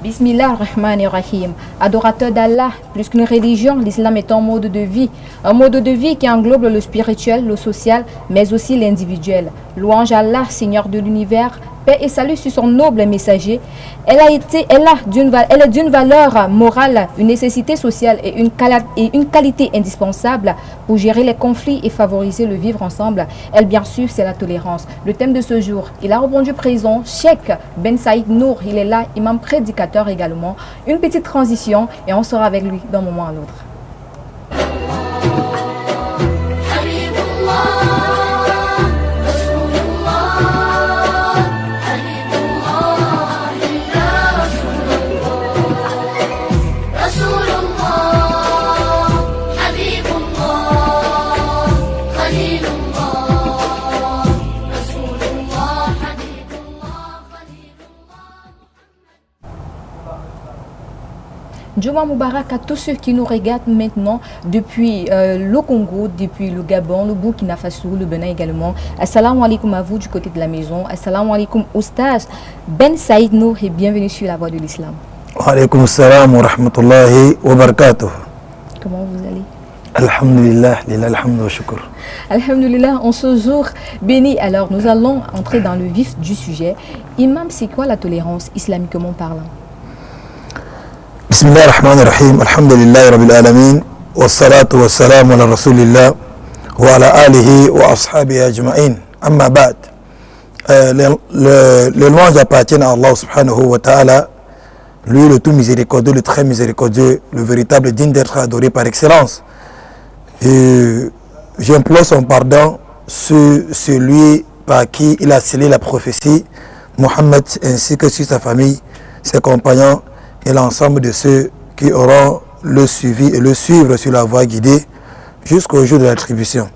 Bismillah ar-Rahman ar-Rahim. Adorateur d'Allah, plus qu'une religion, l'islam est un mode de vie. Un mode de vie qui englobe le spirituel, le social, mais aussi l'individuel. Louange à Allah, Seigneur de l'univers, paix et salut sur son noble messager. Elle est d'une valeur morale, une nécessité sociale et une qualité indispensable pour gérer les conflits et favoriser le vivre ensemble. Elle, bien sûr, c'est la tolérance. Le thème de ce jour, il a répondu présent, Cheikh Ben Saïd Nour, il est là, imam prédicateur également. Une petite transition et on sera avec lui d'un moment à l'autre. Juma Moubarak à tous ceux qui nous regardent maintenant depuis le Congo, depuis le Gabon, le Burkina Faso, le Bénin également. Assalamu alaikum à vous du côté de la maison. Assalamu alaikum Oustaz Ben Saïd Nour et bienvenue sur la voie de l'islam. Wa alaikum salam wa rahmatullahi wa barakatuh. Comment vous allez? Alhamdulillah, lillah alhamdu wa shukr. Alhamdulillah, en ce jour béni. Alors nous allons entrer dans le vif du sujet. Imam, c'est quoi la tolérance islamiquement parlant? بسم الله الرحمن الرحيم الحمد لله رب العالمين والصلاة والسلام على رسول الله وعلى آله وأصحابه أجمعين أما بعد les louanges appartiennent à Allah subhanahu wa ta'ala, lui le tout miséricordieux, le très miséricordieux, le véritable digne d'être adoré par excellence. Et j'implore son pardon sur celui par qui il a scellé la prophétie, Mohammed, ainsi que sur sa famille, ses compagnons et l'ensemble de ceux qui auront le suivi et le suivre sur la voie guidée jusqu'au jour de l'attribution.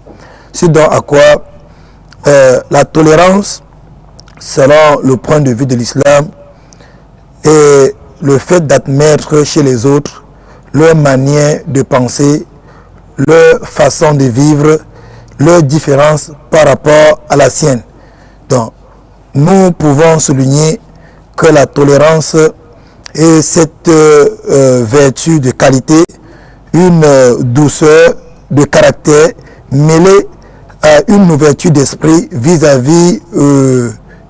C'est donc à quoi la tolérance, selon le point de vue de l'islam, est le fait d'admettre chez les autres leur manière de penser, leur façon de vivre, leurs différences par rapport à la sienne. Donc, nous pouvons souligner que la tolérance et cette vertu de qualité, une douceur de caractère mêlée à une ouverture d'esprit vis-à-vis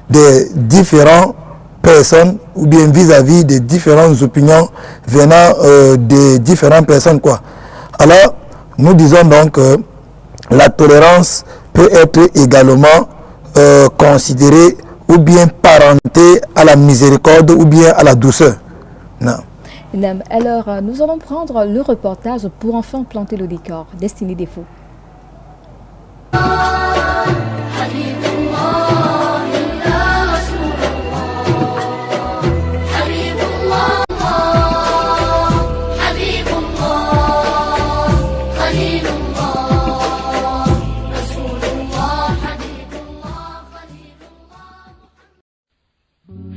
des différentes personnes ou bien vis-à-vis des différentes opinions venant des différentes personnes, quoi. Alors, nous disons donc que la tolérance peut être également considérée ou bien parentée à la miséricorde ou bien à la douceur. Non. Alors, nous allons prendre le reportage pour enfin planter le décor. Destinée des fous.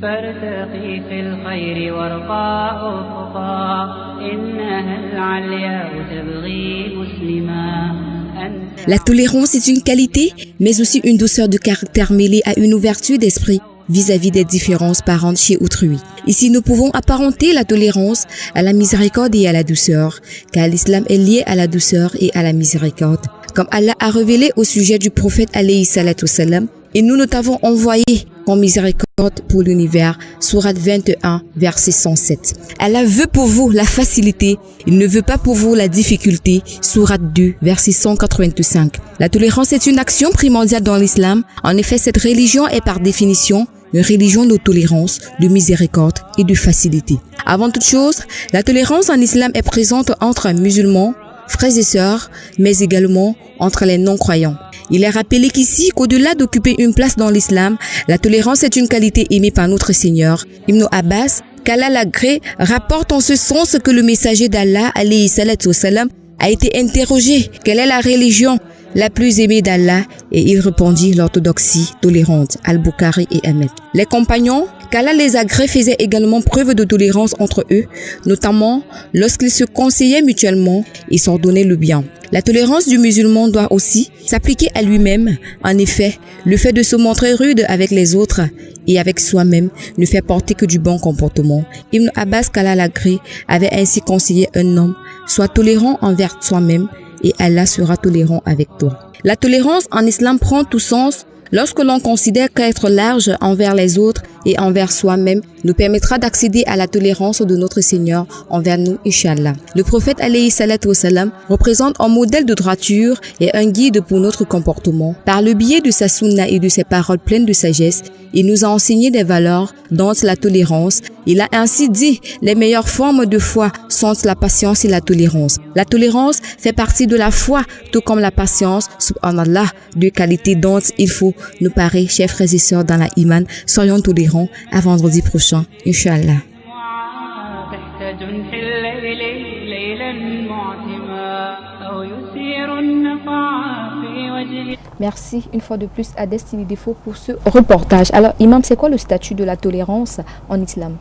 فارتقي في الخير وارقى أفقا إنها العلياء تبغي مسلما. La tolérance est une qualité, mais aussi une douceur de caractère mêlée à une ouverture d'esprit vis-à-vis des différences parentes chez autrui. Ici, nous pouvons apparenter la tolérance à la miséricorde et à la douceur, car l'islam est lié à la douceur et à la miséricorde. Comme Allah a révélé au sujet du prophète alayhi salatu salam, et nous ne t'avons envoyé qu'en miséricorde pour l'univers, sourate 21, verset 107. Allah veut pour vous la facilité, il ne veut pas pour vous la difficulté, sourate 2, verset 185. La tolérance est une action primordiale dans l'islam. En effet, cette religion est par définition une religion de tolérance, de miséricorde et de facilité. Avant toute chose, la tolérance en islam est présente entre musulmans, frères et sœurs, mais également entre les non-croyants. Il est rappelé qu'ici, qu'au-delà d'occuper une place dans l'islam, la tolérance est une qualité aimée par notre Seigneur. Ibn Abbas, qu'Allah l'agrée, rapporte en ce sens que le messager d'Allah, alayhi salatu wassalam, a été interrogé. Quelle est la religion la plus aimée d'Allah? Et il répondit l'orthodoxie tolérante, Al-Bukhari et Ahmed. Les compagnons, qu'Allah les agrès faisait également preuve de tolérance entre eux, notamment lorsqu'ils se conseillaient mutuellement et s'ordonnaient le bien. La tolérance du musulman doit aussi s'appliquer à lui-même. En effet, le fait de se montrer rude avec les autres et avec soi-même ne fait porter que du bon comportement. Ibn Abbas, qu'Allah l'agrée, avait ainsi conseillé un homme: sois tolérant envers soi-même et Allah sera tolérant avec toi. La tolérance en islam prend tout sens lorsque l'on considère qu'être large envers les autres et envers soi-même nous permettra d'accéder à la tolérance de notre Seigneur envers nous, Inch'Allah. Le prophète alayhi salatu wassalam représente un modèle de droiture et un guide pour notre comportement. Par le biais de sa sunna et de ses paroles pleines de sagesse, il nous a enseigné des valeurs, dont la tolérance. Il a ainsi dit: les meilleures formes de foi sont la patience et la tolérance. La tolérance fait partie de la foi, tout comme la patience, subhanallah, deux qualités dont il faut nous parer, chers frères et sœurs dans la iman. Soyons tolérants. À vendredi prochain, Inch'Allah. Merci une fois de plus à Destiny Défaut pour ce reportage. Alors, Imam, c'est quoi le statut de la tolérance en islam?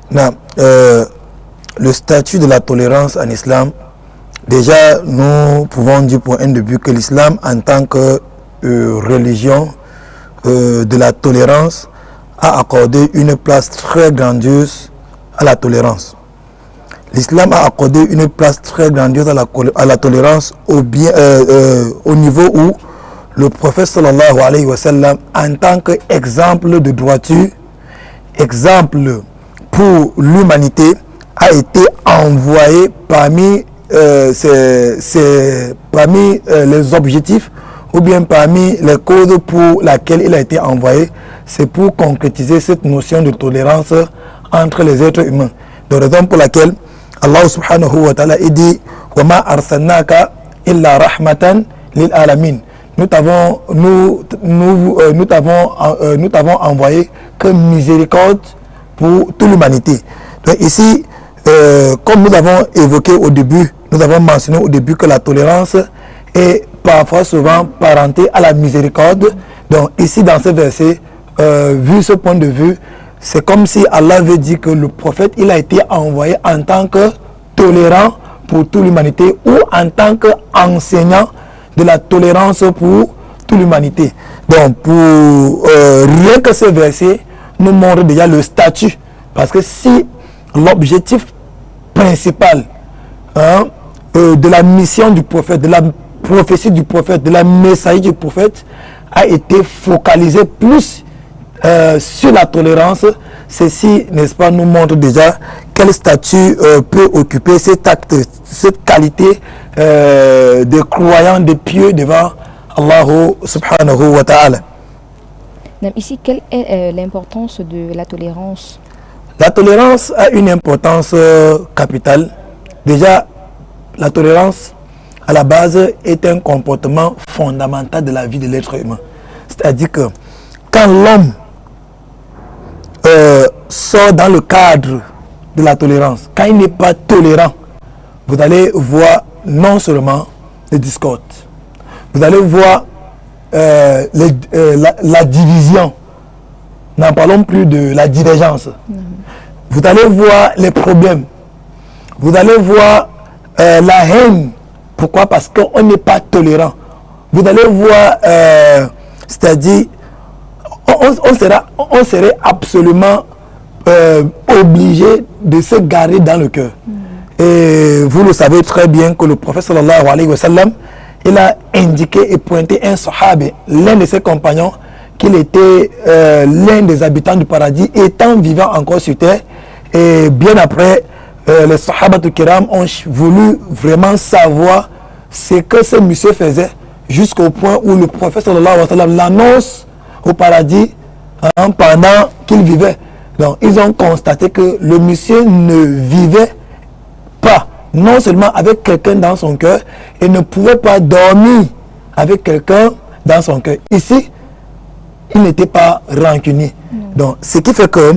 Non, le statut de la tolérance en islam, déjà, nous pouvons dire pour un début que l'islam, en tant que religion de la tolérance, a accordé une place très grandiose à la tolérance. L'islam a accordé une place très grandiose à la tolérance au niveau où le prophète sallallahu alayhi wa sallam, en tant qu'exemple de droiture, exemple pour l'humanité, a été envoyé parmi les objectifs ou bien parmi les causes pour lesquelles il a été envoyé, c'est pour concrétiser cette notion de tolérance entre les êtres humains. De raison pour laquelle Allah subhanahu wa ta'ala dit « Wa ma arsalnaka illa rahmatan lil alamin » Nous t'avons envoyé comme miséricorde pour toute l'humanité. Donc ici, comme nous avons évoqué au début, nous avons mentionné au début que la tolérance est parfois souvent parentée à la miséricorde. Donc ici dans ce verset, vu ce point de vue, c'est comme si Allah veut dire que le prophète, il a été envoyé en tant que tolérant pour toute l'humanité ou en tant qu'enseignant de la tolérance pour toute l'humanité. Donc rien que ce verset nous montre déjà le statut. Parce que si l'objectif principal de la mission du prophète, de la prophétie du prophète, de la messagerie du prophète a été focalisé plus sur la tolérance, ceci, n'est-ce pas, nous montre déjà quel statut peut occuper cet acte, cette qualité de croyant, de pieux devant Allah subhanahu wa ta'ala. Ici, quelle est l'importance de la tolérance? La tolérance a une importance capitale. Déjà, la tolérance, à la base, est un comportement fondamental de la vie de l'être humain. C'est-à-dire que quand l'homme sort dans le cadre de la tolérance, quand il n'est pas tolérant, vous allez voir non seulement les discordes, vous allez voir la division, n'en parlons plus de la divergence. Vous allez voir les problèmes, vous allez voir la haine. Pourquoi? Parce qu'on n'est pas tolérant. Vous allez voir, c'est-à-dire, on serait absolument obligé de se garer dans le cœur. Et vous le savez très bien que le prophète sallallahu alayhi wa sallam, il a indiqué et pointé un sahabi, l'un de ses compagnons, qu'il était l'un des habitants du paradis, étant vivant encore sur terre. Et bien après, les sahabats du kiram ont voulu vraiment savoir ce que ce monsieur faisait, jusqu'au point où le prophète sallallahu alayhi wa sallam l'annonce au paradis pendant qu'il vivait. Donc ils ont constaté que le monsieur ne vivait pas, non seulement avec quelqu'un dans son cœur, et ne pouvait pas dormir avec quelqu'un dans son cœur. Ici, il n'était pas rancunier. Donc ce qui fait que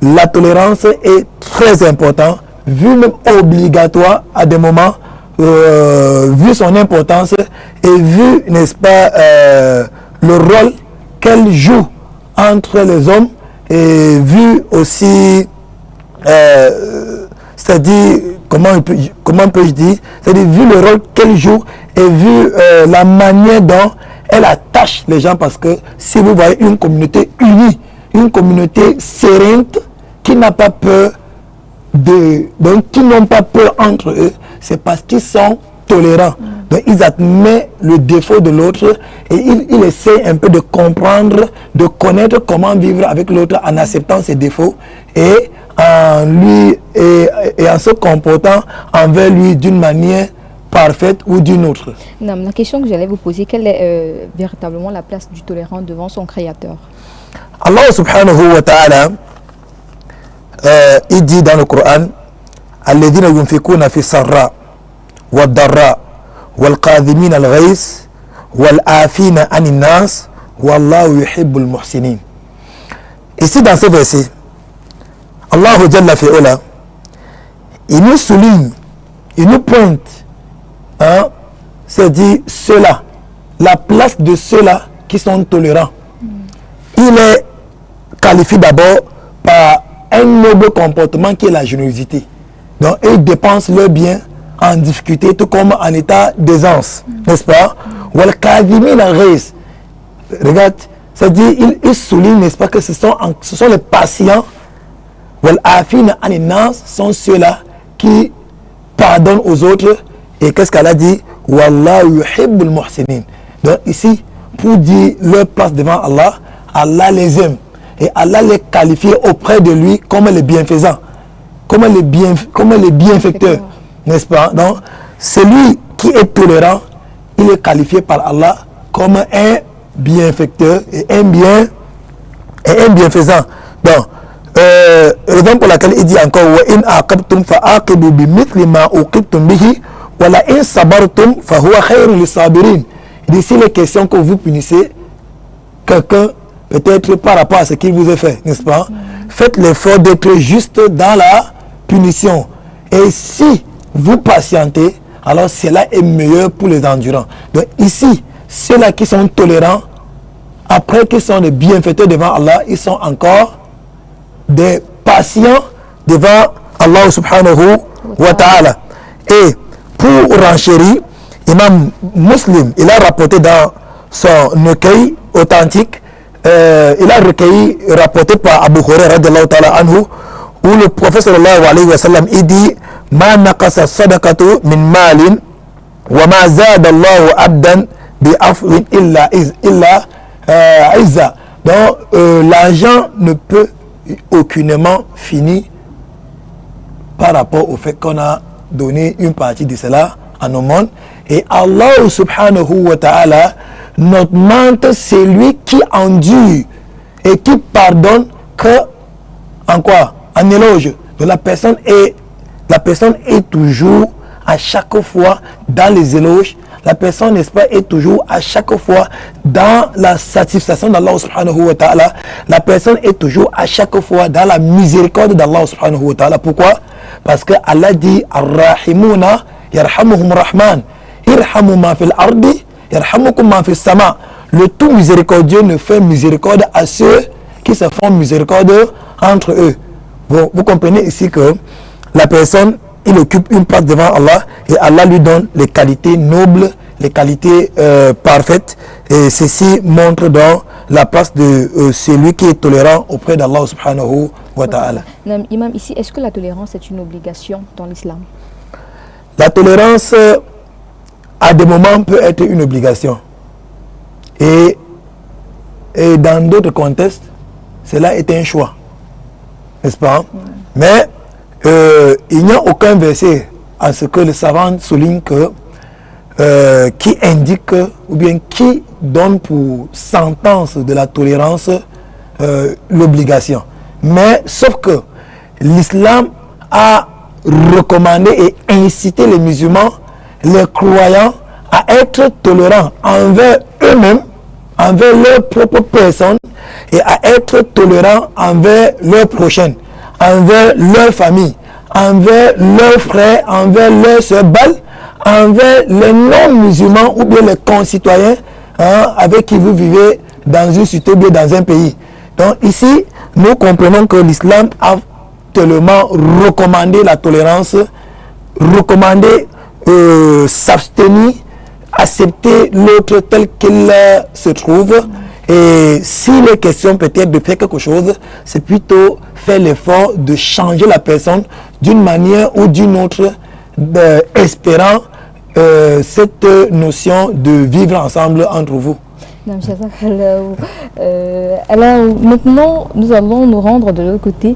la tolérance est très importante, vu même obligatoire à des moments, vu son importance et vu, n'est-ce pas, le rôle qu'elle joue entre les hommes et vu aussi, c'est-à-dire, comment peux-je dire, c'est-à-dire vu le rôle qu'elle joue et vu la manière dont elle attache les gens, parce que si vous voyez une communauté unie, une communauté sereine, qui n'a pas peur donc qui n'ont pas peur entre eux, c'est parce qu'ils sont tolérants. Donc ils admettent le défaut de l'autre et ils essaient un peu de comprendre, de connaître comment vivre avec l'autre en acceptant ses défauts et en lui et en se comportant envers lui d'une manière parfaite ou d'une autre. La question que j'allais vous poser, quelle est véritablement la place du tolérant devant son créateur? Allah subhanahu wa ta'ala il dit dans le Coran, alladhina yunfikuna fi sarra wa darra wal qadhimina al ghayz wal afina anin nas wallahu yuhibbul muhsinin. Ici dans ce verset, Allah Jalla fi'ala, il nous souligne, il nous pointe, c'est-à-dire ceux-là, la place de ceux-là qui sont tolérants. Il est qualifié d'abord par un noble comportement qui est la générosité. Donc, ils dépensent leurs biens en difficulté, tout comme en état d'aisance, n'est-ce pas? Regarde, c'est-à-dire, il souligne, n'est-ce pas, que ce sont les patients, sont ceux-là qui pardonnent aux autres. Et qu'est-ce qu'elle a dit? Wallahu yuhibbul muhsinin. Donc, ici, pour dire leur place devant Allah, Allah les aime. Et Allah les qualifie auprès de lui comme les bienfaisants, comme les bienfaiteurs, n'est-ce pas? Donc, celui qui est tolérant, il est qualifié par Allah comme un bienfaiteur et un bienfaisant. Donc, raison pour laquelle il dit encore wa in aqabtum fa aqibu bimithli ma uqibtum bihi wa la in sabartum fa huwa khayrun lis-sabirin. D'ici les questions que vous punissez quelqu'un, peut-être par rapport à ce qu'il vous a fait, n'est-ce pas? Faites l'effort d'être juste dans la punition. Et si vous patientez, alors cela est meilleur pour les endurants. Donc ici, ceux-là qui sont tolérants, après qu'ils sont des bienfaiteurs devant Allah, ils sont encore des patients devant Allah subhanahu wa ta'ala. Et pour renchérir, Imam Muslim, il a rapporté dans son recueil authentique, il a recueilli, rapporté par Abu Hurairah radiallahu ta'ala anhu, où le prophète sallallahu alayhi wa sallam, il dit ma naqasa sadaqatu min malin wa ma zada Allahu abdan bi afwin illa izza. Donc l'argent ne peut aucunement finir par rapport au fait qu'on a donné une partie de cela en aumône. Et Allah subhanahu wa ta'ala n'augmente celui qui endure et qui pardonne que en quoi? En éloge. Donc la personne est toujours à chaque fois dans les éloges. La personne, n'est-ce pas, est toujours à chaque fois dans la satisfaction d'Allah subhanahu wa ta'ala. La personne est toujours à chaque fois dans la miséricorde d'Allah subhanahu wa ta'ala. Pourquoi? Parce que Allah dit Ar-Rahimuna yarhamuhum rahman irhamu ma fil ardi yarhamukum ma fis sama. Le tout miséricordieux ne fait miséricorde à ceux qui se font miséricorde entre eux. Vous comprenez ici que la personne, il occupe une place devant Allah et Allah lui donne les qualités nobles, les qualités parfaites. Et ceci montre donc la place de celui qui est tolérant auprès d'Allah subhanahu wa ta'ala. Imam, ici, est-ce que la tolérance est une obligation dans l'islam? La tolérance, à des moments, peut être une obligation. Et dans d'autres contextes, cela est un choix. N'est-ce pas? Mais il n'y a aucun verset à ce que le savant souligne que qui indique ou bien qui donne pour sentence de la tolérance l'obligation. Mais sauf que l'islam a recommandé et incité les musulmans, les croyants, à être tolérants envers eux-mêmes, envers leur propre personne, et à être tolérants envers leurs prochains, envers leur famille, envers leurs frères, envers leurs sœurs, envers les non-musulmans ou bien les concitoyens avec qui vous vivez dans une cité ou bien dans un pays. Donc ici, nous comprenons que l'islam a tellement recommandé la tolérance, recommandé s'abstenir, accepter l'autre tel qu'il se trouve. Et s'il est question peut-être de faire quelque chose, c'est plutôt faire l'effort de changer la personne d'une manière ou d'une autre, espérant cette notion de vivre ensemble entre vous. Alors maintenant, nous allons nous rendre de l'autre côté.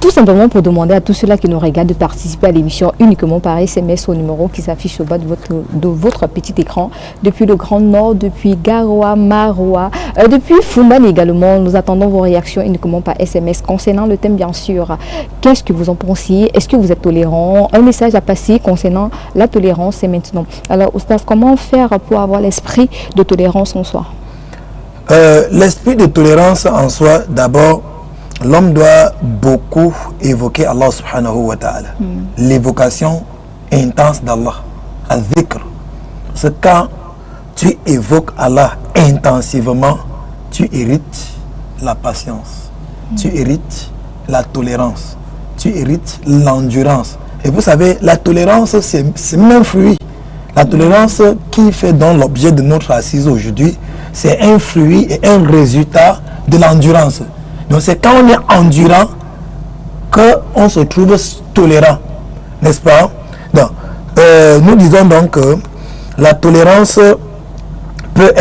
Tout simplement pour demander à tous ceux-là qui nous regardent de participer à l'émission uniquement par SMS au numéro qui s'affiche au bas de votre petit écran. Depuis le Grand Nord, depuis Garoua, Maroua, depuis Fumban également. Nous attendons vos réactions uniquement par SMS concernant le thème bien sûr. Qu'est-ce que vous en pensez? Est-ce que vous êtes tolérant? Un message à passer concernant la tolérance, c'est maintenant. Alors Oustaz, comment faire pour avoir l'esprit de tolérance en soi? L'esprit de tolérance en soi, d'abord, l'homme doit beaucoup évoquer Allah subhanahu wa ta'ala. L'évocation intense d'Allah, al-dhikr. C'est quand tu évoques Allah intensivement, tu hérites la patience, tu hérites la tolérance, tu hérites l'endurance. Et vous savez, la tolérance, c'est même fruit. La tolérance qui fait donc l'objet de notre assise aujourd'hui, c'est un fruit et un résultat de l'endurance. Donc c'est quand on est endurant qu'on se trouve tolérant, n'est-ce pas? Donc, nous disons donc que la tolérance peut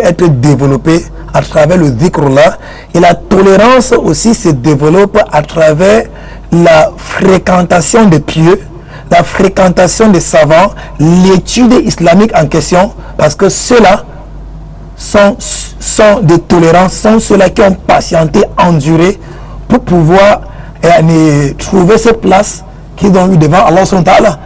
être développée à travers le dhikrullah, et la tolérance aussi se développe à travers la fréquentation des pieux, la fréquentation des savants, l'étude islamique en question, parce que ceux-là sont des tolérants, sont ceux-là qui ont patienté, enduré pour pouvoir trouver cette place qu'ils ont eu devant Allah subhanahu wa ta'ala.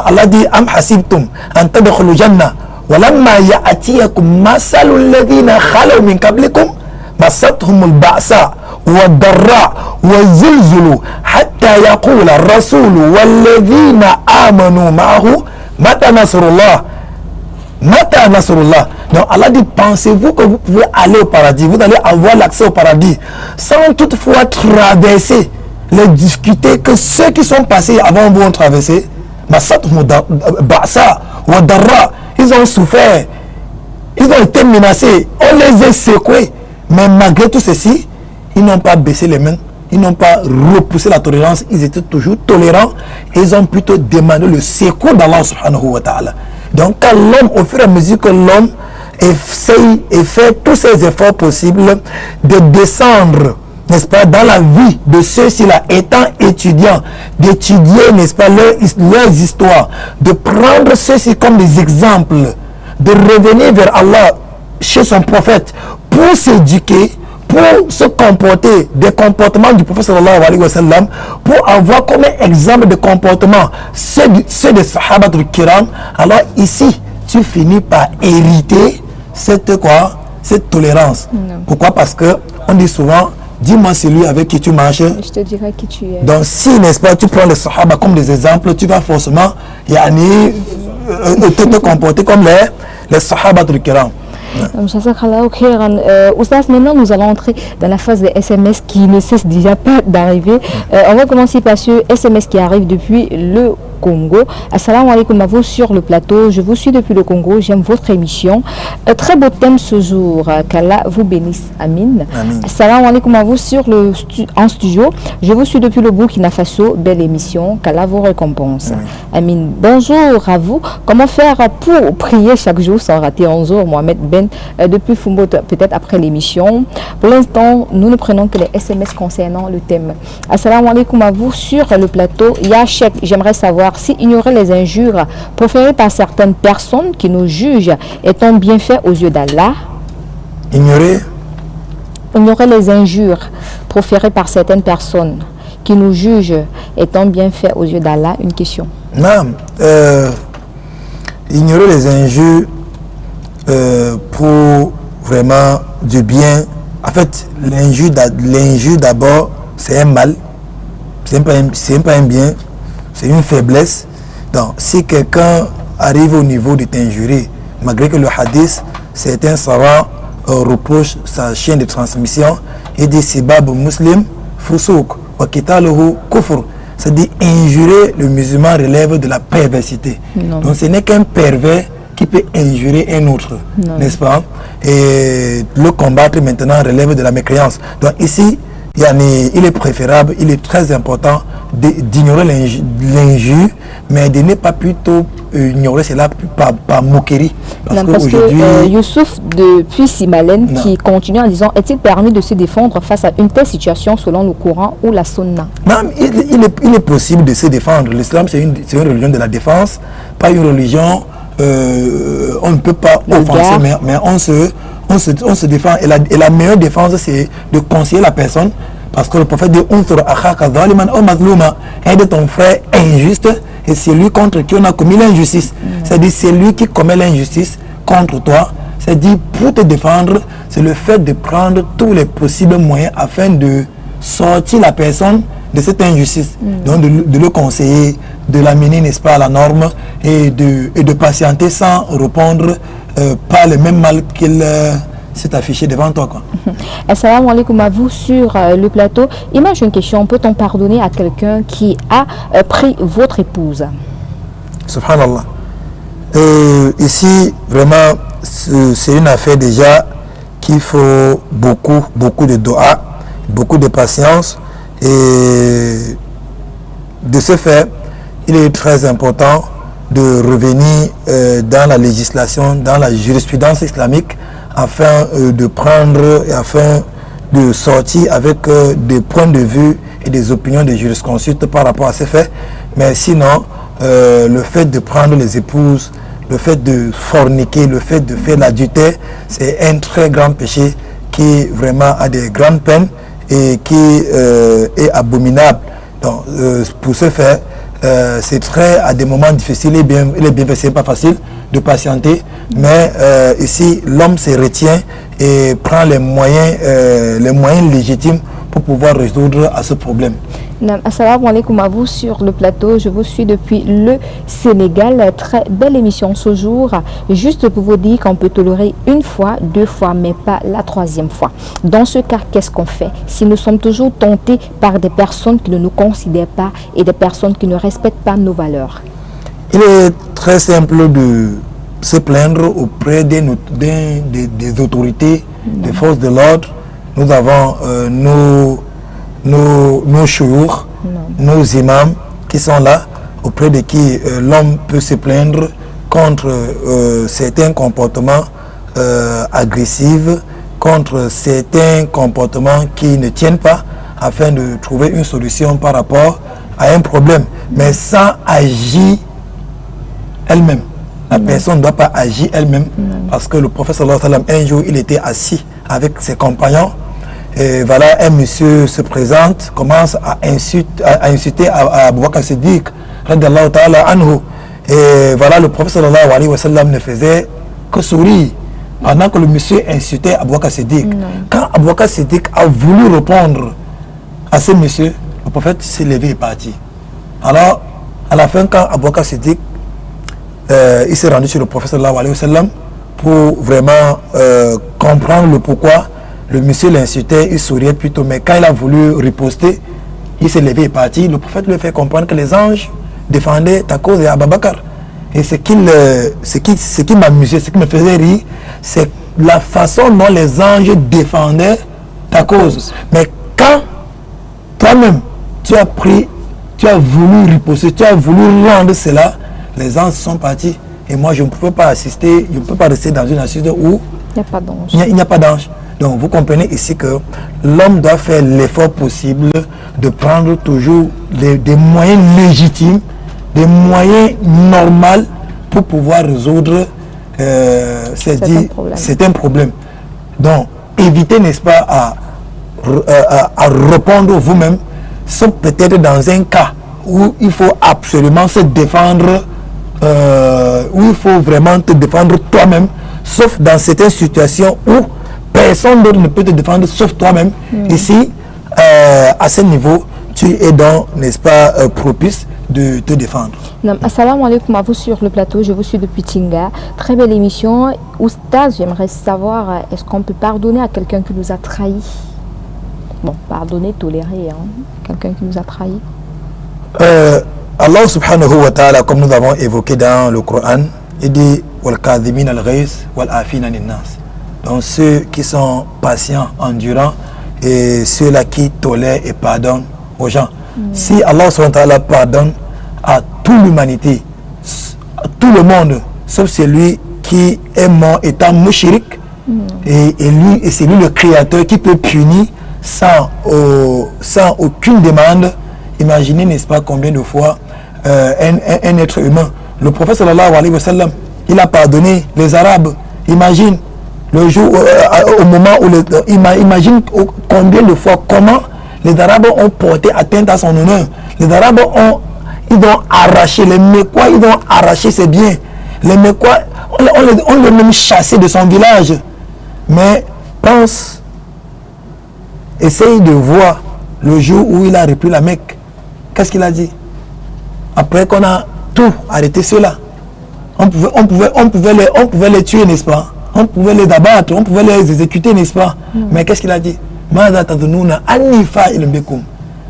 Allah dit Am hasibtum an tadkhulu janna wa lamma ya'tiyakum masalul ladina khalaw min qablikum massatuhum al-ba'sa wa ad-darra wa zilzilu hatta yaqula ar-rasul wal ladina amanu ma'ahu mata nasrullah. Mata nasrullah. Donc Allah dit, pensez-vous que vous pouvez aller au paradis, vous allez avoir l'accès au paradis sans toutefois traverser les difficultés que ceux qui sont passés avant vous ont traversé. Ils ont souffert, ils ont été menacés, on les a secoués, mais malgré tout ceci, ils n'ont pas baissé les mains, ils n'ont pas repoussé la tolérance, ils étaient toujours tolérants et ils ont plutôt demandé le secours d'Allah subhanahu wa ta'ala. Donc quand l'homme, au fur et à mesure que l'homme essaye et fait tous ces efforts possibles de descendre, n'est-ce pas, dans la vie de ceux-ci là, étant étudiants, d'étudier, n'est-ce pas, leurs histoires, de prendre ceux-ci comme des exemples, de revenir vers Allah chez son prophète pour s'éduquer, pour se comporter des comportements du prophète sallallahu alayhi wa sallam, pour avoir comme exemple de comportement ceux des sahabatul kiram. Alors ici tu finis par hériter cette tolérance. Pourquoi? Parce que on dit souvent, dis-moi celui avec qui tu marches, je te dirai qui tu es. Donc si, n'est-ce pas, tu prends les sahaba comme des exemples, tu vas forcément te comporter comme les sahabatul kiram. Oustaz, maintenant nous allons entrer dans la phase des SMS qui ne cesse déjà pas d'arriver. On va commencer par ce SMS qui arrive depuis le Congo. Assalamu alaikum à vous sur le plateau. Je vous suis depuis le Congo. J'aime votre émission. Très beau thème ce jour. Qu'Allah vous bénisse. Amin. Assalamu alaikum à vous en studio. Je vous suis depuis le Burkina Faso. Belle émission. Qu'Allah vous récompense. Amin. Bonjour à vous. Comment faire pour prier chaque jour sans rater 11 heures? Mohamed Ben depuis Fumbo, peut-être après l'émission. Pour l'instant, nous ne prenons que les SMS concernant le thème. Assalamu alaikum à vous sur le plateau. Yachek, j'aimerais savoir si ignorer les injures proférées par certaines personnes qui nous jugent est un bienfait aux yeux d'Allah? Ignorer les injures proférées par certaines personnes qui nous jugent est un bienfait aux yeux d'Allah? Une question. Non. Ignorer les injures pour vraiment du bien. En fait, l'injure d'abord, c'est un mal. C'est pas un bien. C'est une faiblesse. Donc, si quelqu'un arrive au niveau de t'injurer, malgré que le hadith, certains savants reproche sa chaîne de transmission et dit Sibab muslim fusouk wa kitaluhu kufr. C'est-à-dire injurer le musulman relève de la perversité. Non. Donc ce n'est qu'un pervers qui peut injurer un autre, n'est-ce pas? Et le combattre maintenant relève de la mécréance. Donc ici, il est préférable, il est très important d'ignorer l'injure, mais de ne pas plutôt ignorer cela par moquerie. Parce que Youssouf depuis Simalène qui continue en disant, est-il permis de se défendre face à une telle situation selon le Coran ou la Sunna? Non, il est possible de se défendre. L'islam, c'est une religion de la défense, pas une religion, on ne peut pas offenser, mais on se défend. Et la meilleure défense, c'est de conseiller la personne. Parce que le prophète dit aide ton frère injuste et c'est lui contre qui on a commis l'injustice. C'est-à-dire c'est lui qui commet l'injustice contre toi. C'est-à-dire pour te défendre, c'est le fait de prendre tous les possibles moyens afin de sortir la personne de cette injustice. Donc de le conseiller, de l'amener, n'est-ce pas, à la norme et de patienter sans répondre par le même mal qu'il s'est affiché devant toi, quoi. Assalamu alaikum à vous sur le plateau. Imagine une question, peut-on pardonner à quelqu'un qui a pris votre épouse? Subhanallah. Ici, vraiment, c'est une affaire déjà qu'il faut beaucoup de doha, beaucoup de patience. Et de ce fait, il est très important de revenir dans la législation, dans la jurisprudence islamique, afin de prendre et afin de sortir avec des points de vue et des opinions des jurisconsultes par rapport à ces faits. Mais sinon, le fait de prendre les épouses, le fait de forniquer, le fait de faire l'adultère, c'est un très grand péché qui vraiment a des grandes peines et qui est abominable. Donc, pour ce faire, c'est très à des moments difficiles et bien c'est pas facile de patienter, mais ici l'homme se retient et prend les moyens légitimes pour pouvoir résoudre à ce problème. Assalamu alaikum à vous sur le plateau, je vous suis depuis le Sénégal. Très belle émission ce jour. Juste pour vous dire qu'on peut tolérer une fois, deux fois, mais pas la troisième fois. Dans ce cas, qu'est-ce qu'on fait si nous sommes toujours tentés par des personnes qui ne nous considèrent pas et des personnes qui ne respectent pas nos valeurs? Il est très simple de se plaindre auprès des autorités, des forces de l'ordre. Nous avons nos chouyours, nos imams qui sont là, auprès de qui l'homme peut se plaindre contre certains comportements agressifs, contre certains comportements qui ne tiennent pas, afin de trouver une solution par rapport à un problème, mais sans agir elle-même. La personne ne doit pas agir elle-même, parce que le prophète sallallahu alayhi wa sallam, un jour, il était assis avec ses compagnons. Et voilà, un monsieur se présente, commence à insulter à Abu Bakr Siddiq, radiyallahu ta'ala anhu. Et voilà, le prophète sallallahu alayhi wa sallam ne faisait que sourire pendant que le monsieur insultait Abu Bakr Siddiq. Quand Abu Bakr Siddiq a voulu répondre à ce monsieur, le prophète s'est levé et parti. Alors, à la fin, quand Abu Bakr Siddiq il s'est rendu sur le prophète sallallahu alayhi wa sallam pour vraiment comprendre le pourquoi. Le monsieur l'insultait, il souriait plutôt, mais quand il a voulu riposter, il s'est levé et parti. Le prophète lui a fait comprendre que les anges défendaient ta cause et Abu Bakr. Et ce qui m'amusait, ce qui me faisait rire, c'est la façon dont les anges défendaient ta cause. Mais quand toi-même, tu as voulu riposter, tu as voulu rendre cela, les anges sont partis. Et moi, je ne pouvais pas assister, je ne peux pas rester dans une assise où il n'y a pas d'ange. Donc vous comprenez ici que l'homme doit faire l'effort possible de prendre toujours des moyens légitimes, des moyens normaux pour pouvoir résoudre certains problèmes. Donc évitez, n'est-ce pas, à répondre vous-même, sauf peut-être dans un cas où il faut absolument se défendre, où il faut vraiment te défendre toi-même, sauf dans certaines situations où personne d'autre ne peut te défendre sauf toi-même. Ici, à ce niveau, tu es donc, n'est-ce pas, propice de te défendre. Assalamu alaikum à vous sur le plateau, je vous suis depuis Tinga. Très belle émission. Oustaz, j'aimerais savoir, est-ce qu'on peut pardonner à quelqu'un qui nous a trahis? Bon, pardonner, tolérer, hein, quelqu'un qui nous a trahis. Allah subhanahu wa ta'ala, comme nous avons évoqué dans le Coran, il dit wal kadhimin al-ghayz wal afina an-nas. Donc ceux qui sont patients, endurants et ceux-là qui tolèrent et pardonnent aux gens. Si Allah subhanahu wa ta'ala pardonne à toute l'humanité, à tout le monde, sauf celui qui est mort étant mushrik, et c'est lui le créateur qui peut punir sans aucune demande. Imaginez, n'est-ce pas, combien de fois un être humain. Le prophète sallallahu alayhi wa sallam, il a pardonné les Arabes. Imagine le jour, au moment où imagine combien de fois, comment les Arabes ont porté atteinte à son honneur. Les Arabes ils ont arraché les Mécois, ils ont arraché ses biens. Les Mécois, on les même chassé de son village. Mais pense, essaye de voir le jour où il a repris la Mecque. Qu'est-ce qu'il a dit? Après qu'on a tout arrêté ceux-là, on pouvait les tuer, n'est-ce pas? On pouvait les abattre, on pouvait les exécuter, n'est-ce pas? Mais qu'est-ce qu'il a dit?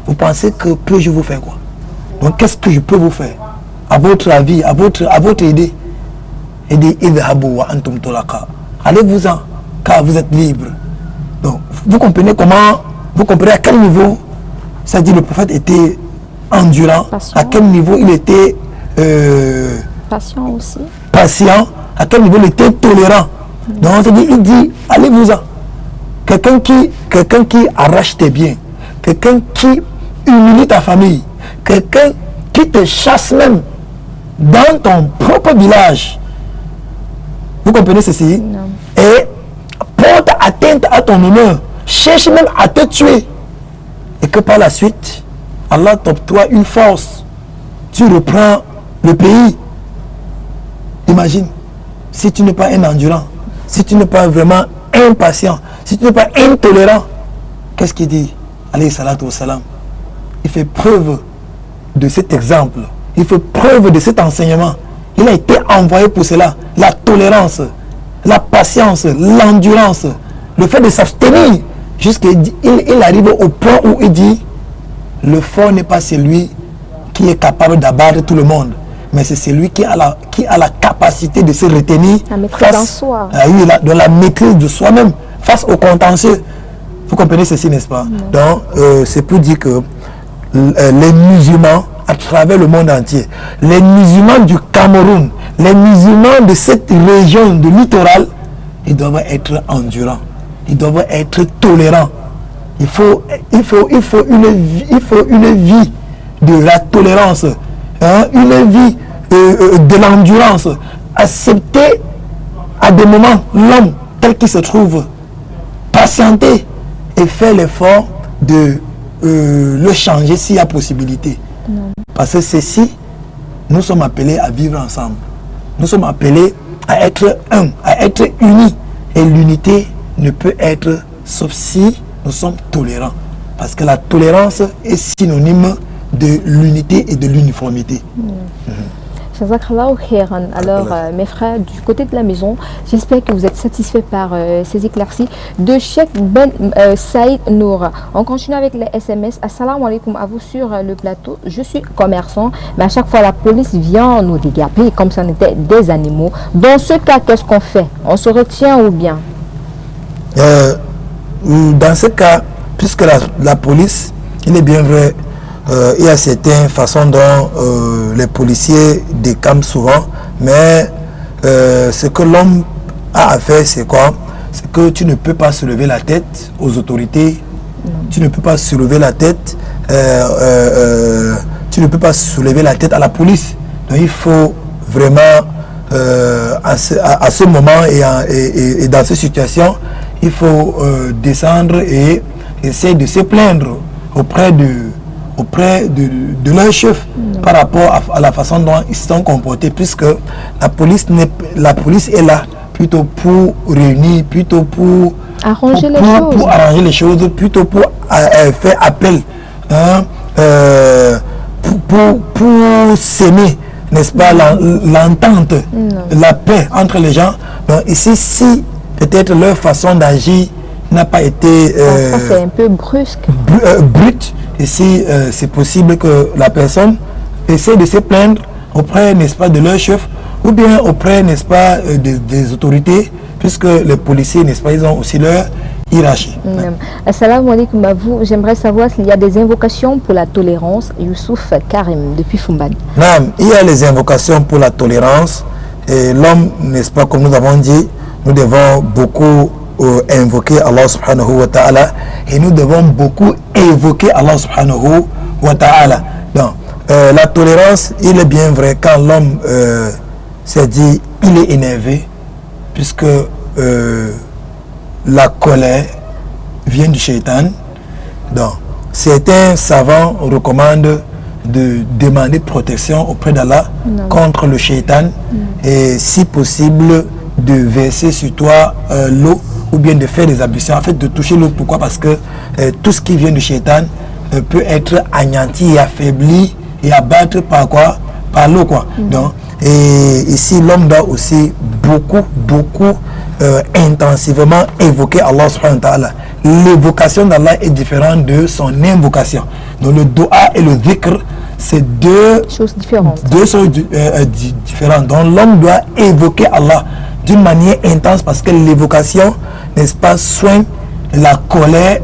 Vous pensez que peux-je vous faire quoi? Donc qu'est-ce que je peux vous faire? À votre avis, à votre idée. Il dit allez-vous-en, car vous êtes libre. Donc vous comprenez à quel niveau, c'est-à-dire le prophète était endurant, patient. À quel niveau il était patient aussi. Patient, à quel niveau il était tolérant. Donc il dit allez-vous-en. Quelqu'un qui arrache tes biens, quelqu'un qui humilie ta famille, quelqu'un qui te chasse même dans ton propre village. Vous comprenez ceci? Non. Et porte atteinte à ton honneur, cherche même à te tuer. Et que par la suite, Allah t'octroie une force. Tu reprends le pays. Imagine, si tu n'es pas un endurant, si tu n'es pas vraiment impatient, si tu n'es pas intolérant, qu'est-ce qu'il dit? Alayhi salatu wa salam. Il fait preuve de cet exemple. Il fait preuve de cet enseignement. Il a été envoyé pour cela. La tolérance, la patience, l'endurance, le fait de s'abstenir. Jusqu'il arrive au point où il dit le fort n'est pas celui qui est capable d'abattre tout le monde, mais c'est celui qui a la capacité de se retenir face de la maîtrise de soi-même face au contentieux. Vous comprenez ceci, n'est-ce pas? Donc c'est pour dire que les musulmans à travers le monde entier, les musulmans du Cameroun, les musulmans de cette région de littoral, ils doivent être endurants, ils doivent être tolérants. Il faut une vie de la tolérance, hein, une vie de l'endurance. Accepter à des moments l'homme tel qu'il se trouve, patienter et faire l'effort de le changer s'il y a possibilité. Parce que ceci, nous sommes appelés à vivre ensemble. Nous sommes appelés à être un, à être unis. Et l'unité ne peut être sauf si nous sommes tolérants. Parce que la tolérance est synonyme de l'unité et de l'uniformité. Alors, mes frères, du côté de la maison, j'espère que vous êtes satisfaits par ces éclaircies de Cheikh Ben Saïd Nour. On continue avec les SMS. Assalamu alaikum à vous sur le plateau. Je suis commerçant, mais à chaque fois la police vient nous dégaper comme si on était des animaux. Dans ce cas, qu'est-ce qu'on fait? On se retient ou bien? Dans ce cas, puisque la police, il est bien vrai, il y a certaines façons dont les policiers décampent souvent, mais ce que l'homme a à faire, c'est quoi? C'est que tu ne peux pas soulever la tête aux autorités, tu ne peux pas soulever la tête, tu ne peux pas soulever la tête à la police. Donc il faut vraiment, à ce moment et dans cette situation, il faut descendre et essayer de se plaindre auprès de leur chef par rapport à la façon dont ils se sont comportés, puisque la police est là plutôt pour réunir, plutôt pour arranger les choses, plutôt pour faire appel, hein, pour s'aimer, n'est-ce pas, l'entente, la paix entre les gens. Donc ici, si peut-être leur façon d'agir n'a pas été c'est un peu brusque. Brute, ici c'est possible que la personne essaie de se plaindre auprès, n'est-ce pas, de leur chef, ou bien auprès, n'est-ce pas, des autorités, puisque les policiers, n'est-ce pas, ils ont aussi leur hiérarchie. Assalamu alaikum à vous. J'aimerais savoir s'il y a des invocations pour la tolérance. Youssouf Karim, depuis Fumbane. Il y a les invocations pour la tolérance. Et l'homme, n'est-ce pas, comme nous avons dit, nous devons beaucoup invoquer Allah subhanahu wa ta'ala. Et nous devons beaucoup évoquer Allah subhanahu wa ta'ala. Donc, la tolérance, il est bien vrai quand l'homme s'est dit, il est énervé, puisque la colère vient du shaitan. Donc, certains savants recommandent de demander protection auprès d'Allah contre le shaitan et si possible de verser sur toi l'eau ou bien de faire des ablutions, en fait de toucher l'eau. Pourquoi? Parce que tout ce qui vient du shaitan peut être anéanti et affaibli et abattre par quoi? Par l'eau, quoi. Donc, et ici l'homme doit aussi beaucoup intensivement évoquer Allah subhanahu wa ta'ala. L'évocation d'Allah est différente de son invocation. Donc le doa et le dhikr, c'est deux choses différentes. Différentes. Donc l'homme doit évoquer Allah d'une manière intense parce que l'évocation, n'est-ce pas, soigne la colère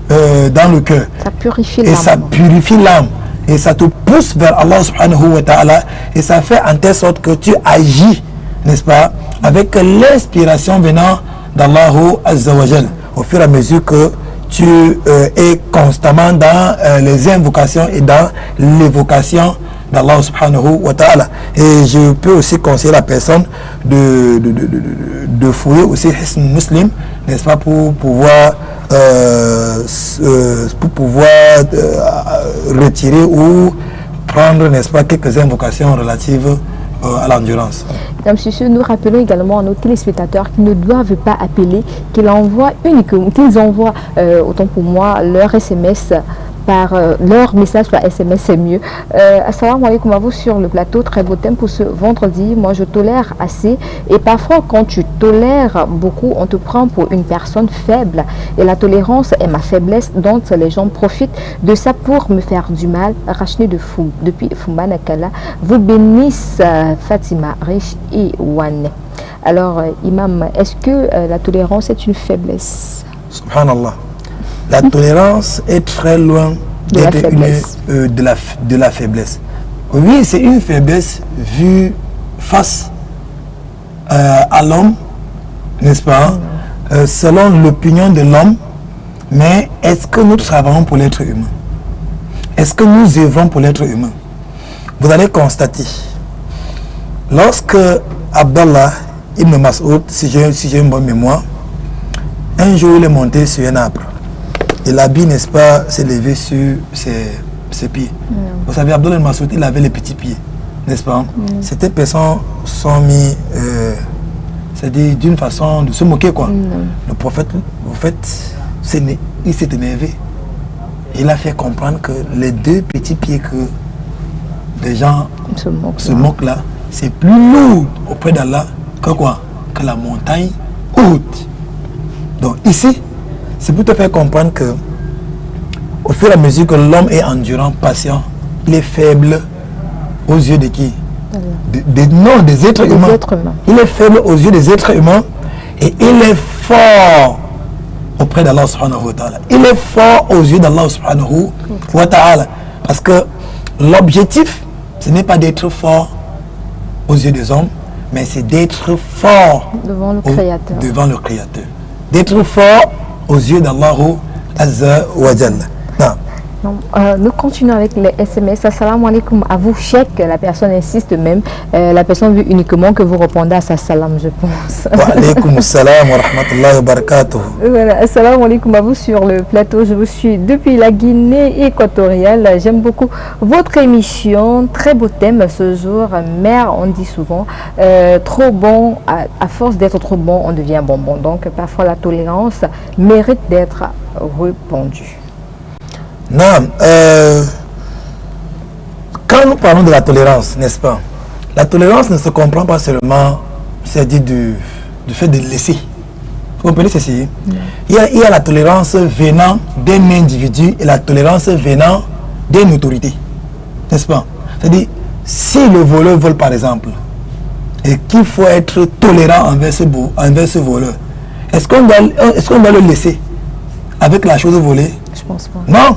dans le cœur. Ça purifie l'âme. Et ça purifie l'âme. Et ça te pousse vers Allah subhanahu wa ta'ala. Et ça fait en telle sorte que tu agis, n'est-ce pas, avec l'inspiration venant d'Allahu Azza wa Jal. Au fur et à mesure que tu es constamment dans les invocations et dans l'évocation d'Allah subhanahu wa ta'ala. Et je peux aussi conseiller la personne de fouiller aussi Hisn Muslim, n'est-ce pas, pour pouvoir retirer ou prendre, n'est-ce pas, quelques invocations relatives à l'endurance. Mesdames, Messieurs, nous rappelons également à nos téléspectateurs qui ne doivent pas appeler, qu'ils envoient uniquement, autant pour moi, leur SMS par leur message par SMS, c'est mieux. Assalamu alaikum à vous sur le plateau. Très beau thème pour ce vendredi. Moi, je tolère assez. Et parfois, quand tu tolères beaucoup, on te prend pour une personne faible. Et la tolérance est ma faiblesse, dont les gens profitent de ça pour me faire du mal. Rachni depuis Fumbanakala vous bénisse Fatima, riche et Wane. Alors, Imam, est-ce que la tolérance est une faiblesse? Subhanallah. La tolérance est très loin d'être de la faiblesse. Oui, c'est une faiblesse vue face à l'homme, n'est-ce pas, selon l'opinion de l'homme. Mais est-ce que nous travaillons pour l'être humain? Est-ce que nous œuvrons pour l'être humain? Vous allez constater, lorsque Abdallah ibn Mas'ud, si j'ai une bonne mémoire, un jour il est monté sur un arbre. Et l'habit, n'est-ce pas, s'est levé sur ses pieds. Vous savez, Abdullah Massoud, il avait les petits pieds, n'est-ce pas? Certaines personnes sont mis, c'est-à-dire d'une façon de se moquer, quoi. Le prophète, en fait, il s'est énervé. Il a fait comprendre que les deux petits pieds que les gens se moquent là, c'est plus lourd auprès d'Allah que quoi? Que la montagne haute. Donc ici, c'est pour te faire comprendre que au fur et à mesure que l'homme est endurant, patient, il est faible aux yeux de qui? Des êtres humains. Il est faible aux yeux des êtres humains et il est fort auprès d'Allah subhanahu wa ta'ala. Il est fort aux yeux d'Allah subhanahu wa ta'ala. Parce que l'objectif, ce n'est pas d'être fort aux yeux des hommes, mais c'est d'être fort devant le Créateur. D'être fort aux yeux d'Allahu Azza wa Jalla. Nous continuons avec les SMS. Assalamu alaikum à vous, Cheikh. La personne insiste même. La personne veut uniquement que vous répondez à sa salam, je pense. Wa alaikum salam wa rahmatullahi wa barakatuh. Voilà, assalamu alaikum à vous sur le plateau. Je vous suis depuis la Guinée équatoriale. J'aime beaucoup votre émission. Très beau thème ce jour. Mère, on dit souvent, trop bon. À force d'être trop bon, on devient bonbon. Donc, parfois, la tolérance mérite d'être répandue. Non, quand nous parlons de la tolérance, n'est-ce pas, la tolérance ne se comprend pas seulement, c'est-à-dire du fait de laisser. Vous comprenez ceci? Il y a la tolérance venant d'un individu et la tolérance venant d'une autorité. N'est-ce pas? C'est-à-dire, si le voleur vole par exemple, et qu'il faut être tolérant envers ce voleur, est-ce qu'on doit le laisser avec la chose volée? Je pense pas. Non.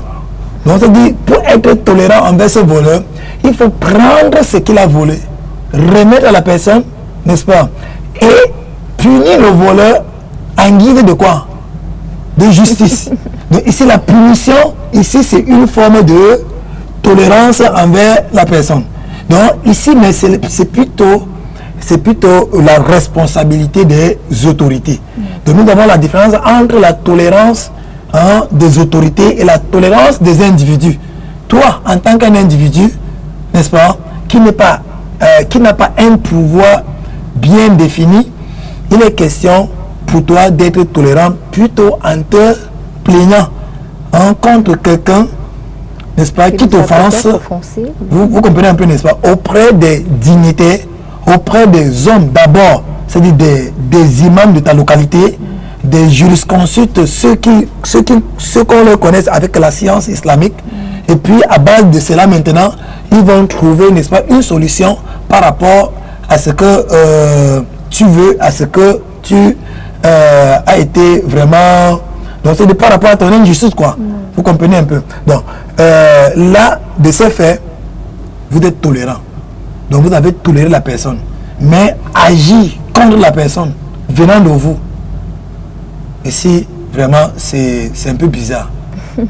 Donc, c'est-à-dire, pour être tolérant envers ce voleur, il faut prendre ce qu'il a volé, remettre à la personne, n'est-ce pas, et punir le voleur en guise de quoi? De justice. Donc ici, la punition, ici, c'est une forme de tolérance envers la personne. Donc ici, mais c'est plutôt la responsabilité des autorités. Donc nous avons la différence entre la tolérance des autorités et la tolérance des individus. Toi, en tant qu'un individu, n'est-ce pas, qui n'a pas un pouvoir bien défini, il est question pour toi d'être tolérant plutôt en te plaignant contre quelqu'un, n'est-ce pas, qui t'offense. Vous comprenez un peu, n'est-ce pas, auprès des dignitaires, auprès des hommes d'abord, c'est-à-dire des imams de ta localité, des jurisconsultes, ceux qu'on les connaisse avec la science islamique. Et puis à base de cela maintenant, ils vont trouver, n'est-ce pas, une solution par rapport à ce que tu veux, à ce que tu as été vraiment... Donc c'est par rapport à ton injustice, quoi. Vous comprenez un peu. Donc là, de ce fait, vous êtes tolérant. Donc vous avez toléré la personne. Mais agir contre la personne venant de vous, ici, vraiment, c'est un peu bizarre.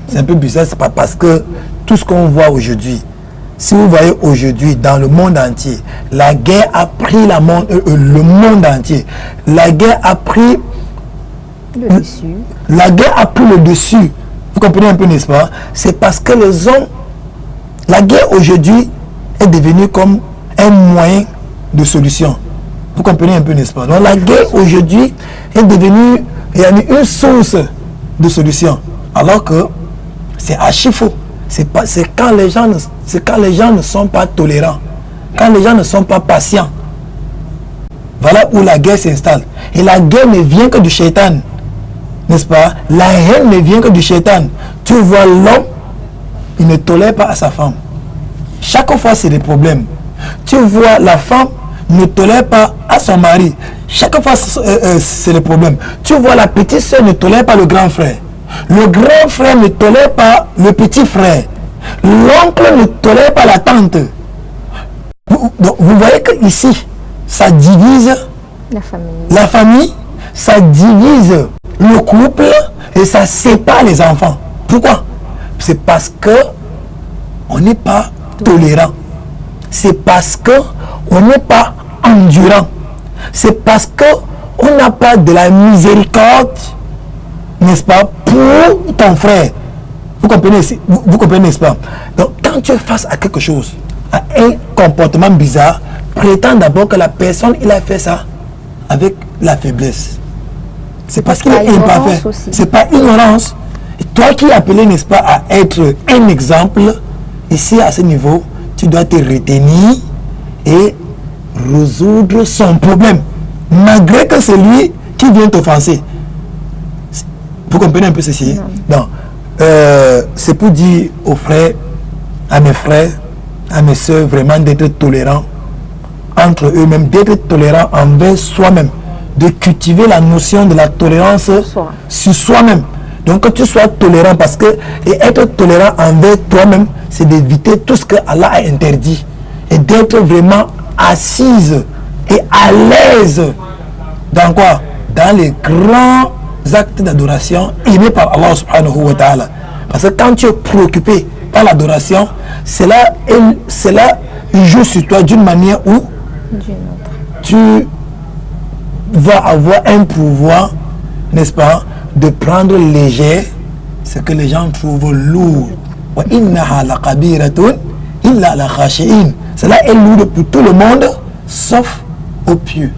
C'est un peu bizarre, c'est pas parce que tout ce qu'on voit aujourd'hui, si vous voyez aujourd'hui dans le monde entier, la guerre a pris le monde entier. La guerre a pris le dessus. La guerre a pris le dessus. Vous comprenez un peu, n'est-ce pas? C'est parce que les hommes, la guerre aujourd'hui est devenue comme un moyen de solution. Vous comprenez un peu, n'est-ce pas? Donc la guerre aujourd'hui est devenue une source de solution. Alors que c'est archi faux. C'est quand les gens ne sont pas tolérants, quand les gens ne sont pas patients. Voilà où la guerre s'installe. Et la guerre ne vient que du shaitan, n'est-ce pas? La haine ne vient que du shaitan. Tu vois l'homme, il ne tolère pas à sa femme. Chaque fois, c'est des problèmes. Tu vois la femme ne tolère pas à son mari. Chaque fois, c'est des problèmes. Tu vois la petite soeur ne tolère pas le grand frère. Le grand frère ne tolère pas le petit frère. L'oncle ne tolère pas la tante. Vous voyez que ici, ça divise la famille, ça divise le couple et ça sépare les enfants. Pourquoi? C'est parce que on n'est pas tolérant. C'est parce que on n'est pas endurant. C'est parce que on n'a pas de la miséricorde, n'est-ce pas, pour ton frère. Vous comprenez, n'est-ce pas? Donc, quand tu es face à quelque chose, à un comportement bizarre, prétends d'abord que la personne, il a fait ça avec la faiblesse. C'est parce qu'il est imparfait. C'est pas ignorance. Et toi qui es appelé, n'est-ce pas, à être un exemple, ici, à ce niveau, tu dois te retenir et résoudre son problème, malgré que c'est lui qui vient t'offenser. Vous comprenez un peu ceci? Non. C'est pour dire aux frères, à mes frères, à mes soeurs, vraiment d'être tolérants entre eux-mêmes, d'être tolérants envers soi-même, de cultiver la notion de la tolérance sur soi-même. Donc que tu sois tolérant, parce que et être tolérant envers toi-même, c'est d'éviter tout ce que Allah a interdit et d'être vraiment assise et à l'aise dans quoi? Dans les grands actes d'adoration aimés par Allah subhanahu wa ta'ala. Parce que quand tu es préoccupé par l'adoration, cela joue sur toi d'une manière où tu vas avoir un pouvoir, n'est-ce pas, de prendre léger ce que les gens trouvent lourd. Cela est lourd pour tout le monde, sauf aux pieux.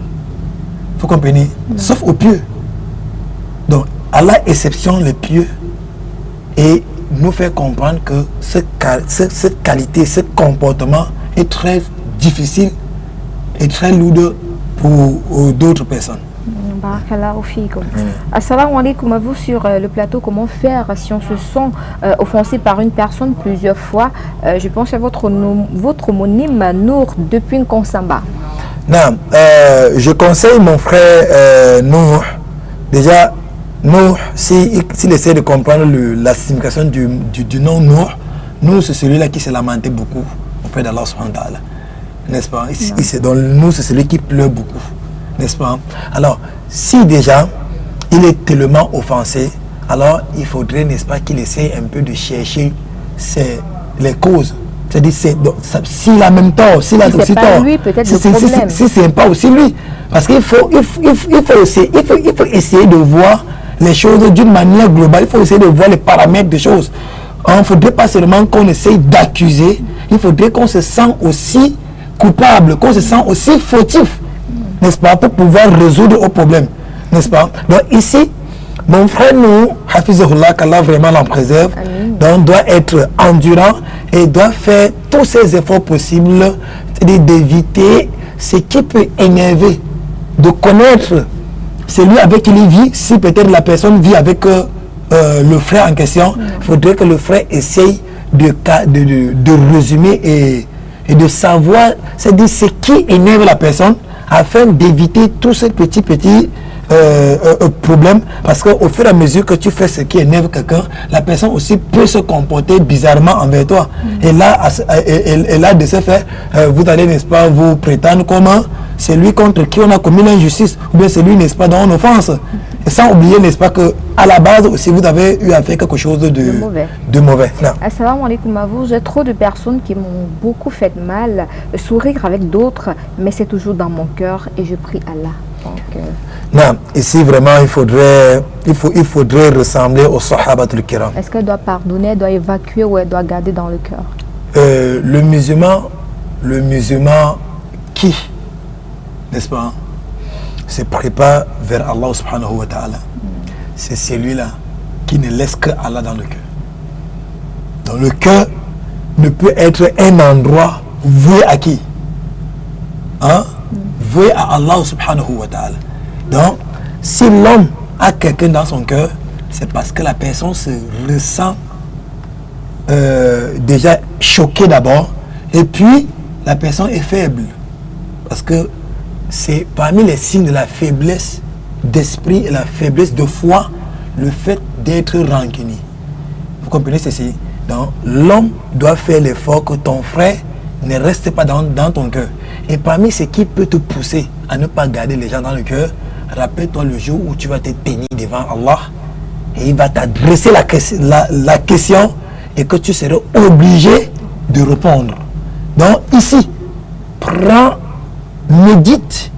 Vous comprenez? Sauf aux pieux. Donc, Allah exceptionne les pieux et nous faire comprendre que cette qualité, ce comportement est très difficile et très lourd pour d'autres personnes. Assalamu alaikum à vous sur le plateau. Comment faire si on se sent offensé par une personne plusieurs fois? Je pense à votre homonyme Nour depuis Nkonsamba. Non, je conseille mon frère Nour. Déjà, Nour, s'il essaie de comprendre la signification du nom Nour, Nour c'est celui-là qui s'est lamenté beaucoup auprès d'Allah subhanahu wa ta'ala. N'est-ce pas? Donc, Nour c'est celui qui pleure beaucoup. N'est-ce pas? Alors, si déjà il est tellement offensé, alors il faudrait, n'est-ce pas, qu'il essaie un peu de chercher les causes. C'est-à-dire, s'il a même tort, s'il a aussi tort, si c'est pas aussi lui. Parce qu'il faut essayer de voir les choses d'une manière globale, il faut essayer de voir les paramètres des choses. Il ne faudrait pas seulement qu'on essaye d'accuser, il faudrait qu'on se sente aussi coupable, qu'on se sente aussi fautif, n'est-ce pas, pour pouvoir résoudre au problème, n'est-ce pas. Donc ici, mon frère nous, Hafizahullah, qu'Allah vraiment l'en préserve, donc doit être endurant et doit faire tous ses efforts possibles, c'est-à-dire d'éviter ce qui peut énerver, de connaître celui avec qui il vit. Si peut-être la personne vit avec le frère en question, il faudrait que le frère essaye de résumer et de savoir, c'est-à-dire ce qui énerve la personne, afin d'éviter tous ces petits problèmes, parce qu'au fur et à mesure que tu fais ce qui énerve quelqu'un, la personne aussi peut se comporter bizarrement envers toi. Et là, de ce fait, vous allez, n'est-ce pas, vous prétendre comment celui contre qui on a commis l'injustice, ou bien celui, n'est-ce pas, dont on offense. Et sans oublier, n'est-ce pas, que à la base aussi, vous avez eu à faire quelque chose de mauvais. Assalamu alaikum à vous. J'ai trop de personnes qui m'ont beaucoup fait mal, sourire avec d'autres, mais c'est toujours dans mon cœur et je prie Allah. Non, ici vraiment il faudrait ressembler aux Sahabatul Kiram. Est-ce qu'elle doit pardonner, elle doit évacuer ou elle doit garder dans le cœur? Le musulman qui, n'est-ce pas, se prépare vers Allah subhanahu wa ta'ala, c'est celui-là qui ne laisse que Allah dans le cœur. Donc le cœur ne peut être un endroit voué à qui? Voué à Allah subhanahu wa ta'ala. Donc, si l'homme a quelqu'un dans son cœur, c'est parce que la personne se ressent déjà choquée d'abord, et puis la personne est faible. Parce que c'est parmi les signes de la faiblesse d'esprit et la faiblesse de foi, le fait d'être rancunier. Vous comprenez ceci? Donc, l'homme doit faire l'effort que ton frère ne reste pas dans ton cœur. Et parmi ce qui peut te pousser à ne pas garder les gens dans le cœur, rappelle-toi le jour où tu vas te tenir devant Allah et il va t'adresser la question et que tu seras obligé de répondre. Donc ici, médite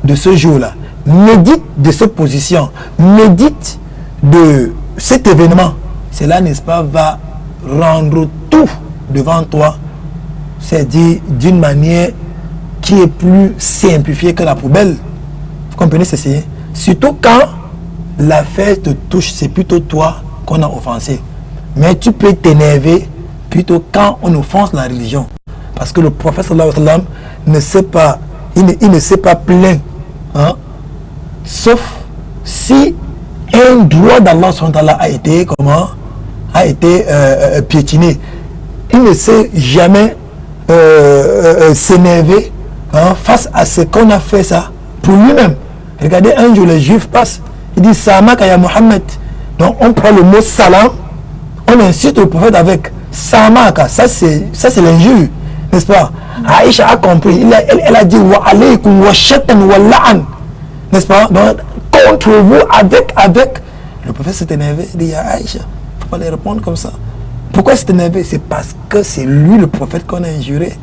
de ce jour-là, médite de cette position, médite de cet événement. Cela, n'est-ce pas, va rendre tout devant toi, c'est-à-dire d'une manière qui est plus simplifiée que la poubelle. Vous comprenez ceci? Surtout quand l'affaire te touche, c'est plutôt toi qu'on a offensé. Mais tu peux t'énerver plutôt quand on offense la religion. Parce que le prophète sallallahu alayhi wa sallam ne s'est pas, il ne s'est pas plaint, sauf si un droit d'Allah a été piétiné. Il ne s'est jamais s'énerver face à ce qu'on a fait ça pour lui-même. Regardez, un jour les juifs passent, ils disent Samaka ya Muhammad. Donc on prend le mot salam, on insulte le prophète avec Samaka, ça c'est l'injure, n'est-ce pas? Aïcha a compris, elle a dit wa alaykum wa shatan wa la'an, n'est-ce pas? Donc contre vous, avec le prophète s'est énervé, il dit Aïcha, il ne faut pas les répondre comme ça. Pourquoi s'est énervé? C'est parce que c'est lui le prophète qu'on a injuré.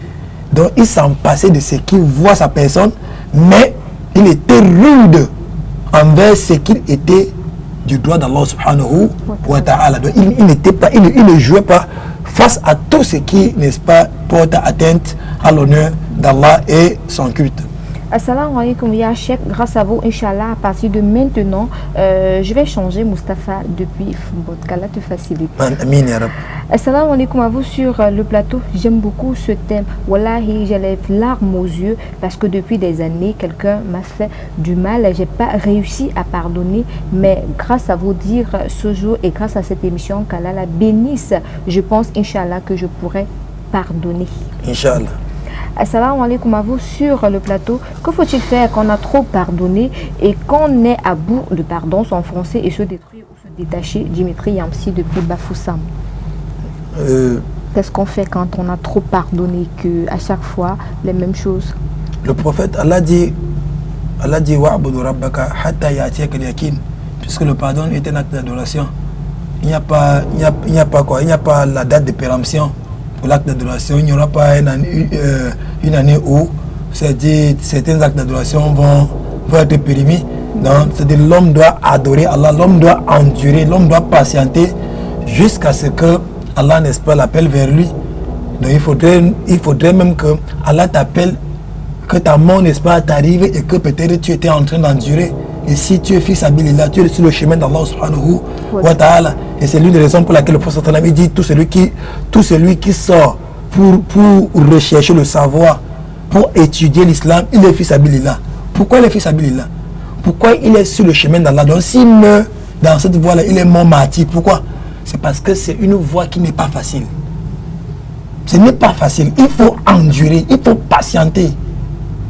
Donc il s'en passait de ce qu'il voit sa personne, mais il était rude envers ce qu'il était du droit d'Allah subhanahu wa ta'ala. Donc il ne jouait pas face à tout ce qui, n'est-ce pas, porte atteinte à l'honneur d'Allah et son culte. Assalamu alaikum, ya Cheikh. Grâce à vous, Inch'Allah, à partir de maintenant, je vais changer Mustapha depuis Fumbotka. Là, te facilite. Amin, ya Rab. Assalamu alaikum à vous sur le plateau. J'aime beaucoup ce thème. Wallahi, j'ai les larmes aux yeux parce que depuis des années, quelqu'un m'a fait du mal. J'ai pas réussi à pardonner. Mais grâce à vous dire ce jour et grâce à cette émission, qu'Allah la bénisse, je pense, Inch'Allah, que je pourrai pardonner. Inch'Allah. Assalamu alaikum à vous sur le plateau. Que faut-il faire quand on a trop pardonné et qu'on est à bout de pardon, s'enfoncer et se détruire ou se détacher? Dimitri Yamsi depuis Bafoussam. Qu'est-ce qu'on fait quand on a trop pardonné, que à chaque fois les mêmes choses? Le prophète Allah dit wa'budu rabbaka hatta ya'tiyaka al-yaqin, puisque le pardon est un acte d'adoration. Il n'y a pas la date de péremption pour l'acte d'adoration. Il n'y aura pas une année où certains actes d'adoration vont être périmés. Donc, c'est-à-dire l'homme doit adorer Allah, l'homme doit endurer, l'homme doit patienter jusqu'à ce que Allah, n'est-ce pas, l'appelle vers lui. Donc il faudrait même que Allah t'appelle, que ta mort, n'est-ce pas, t'arrive et que peut-être tu étais en train d'endurer. Et si tu es fils Abilillah, tu es sur le chemin d'Allah subhanahu wa ta'ala. Et c'est l'une des raisons pour laquelle le prophète il dit tout celui qui sort pour rechercher le savoir, pour étudier l'islam, il est fils Abilillah. Pourquoi il est fils Abilillah? Pourquoi il est sur le chemin d'Allah? Donc s'il meurt dans cette voie-là, il est mort martyr. Pourquoi? C'est parce que c'est une voie qui n'est pas facile. Ce n'est pas facile. Il faut endurer, il faut patienter.